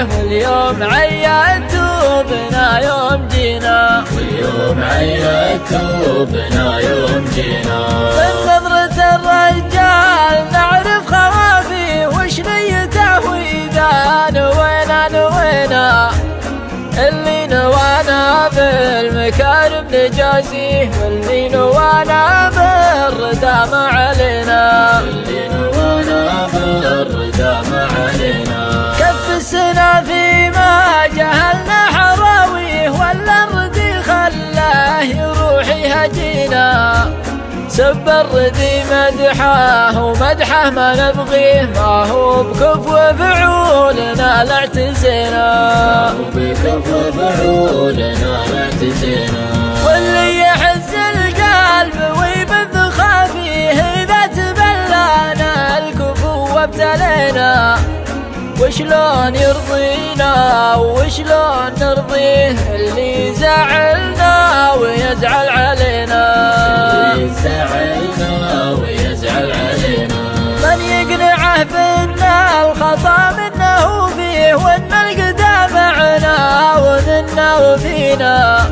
واليوم عيدتوا بنا يوم جينا، واليوم عيدتوا بنا يوم جينا. من نظرة الرجال نعرف خوافي وش نيته وإذا نوينا اللي نوانا بالمكارم نجازيه، واللي نوانا بالردى ما علينا، اللي نوانا بالردى ما علينا. كف السنة فيما جهلنا حراويه، ولا الردي خلاه يروح يهجينا. سب الردي مدحه ومدحه ما نبغيه، ما هو بكفو فعولنا لا اعتزينا، ما هو بكفو فعولنا لا اعتزينا. واللي يحز القلب ويبث خافيه إذا تبلانا الكفو وابتلينا، وشلون يرضينا وشلون نرضيه اللي زعلنا ويزعل علينا، اللي زعلنا ويزعل علينا. من يقنعه بأن الخطأ منه فيه، وأن القدام معنا ومنا وفينا،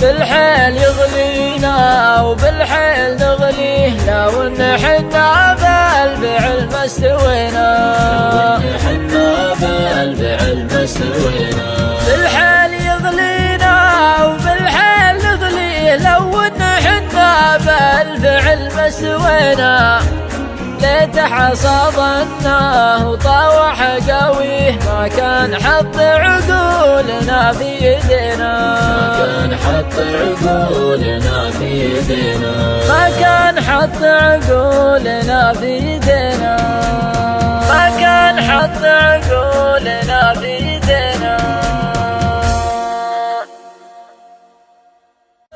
بالحيل يغلينا وبالحيل نغليه، لو ان حنا بالفعل ما استوينا، حنا بالفعل ما استوينا. بالحيل يغلينا وبالحيل نغليه، لو ان حنا بالفعل ما استوينا. ليت حصادناه وطاوح قويه، ما كان حط عقولنا في يدينا، ما كان حط عقولنا في يدينا. ما كان حط عقولنا في يدينا، ما كان حط عقولنا في يدينا.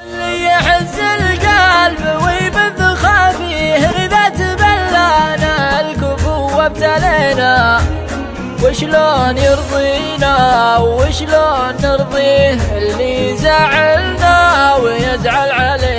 اللي يحز القلب ويبث خافيه إذا تبلانا الكفو وابتلينا، وشلون يرضينا وشلون نرضيه اللي زعلنا ويزعل علينا.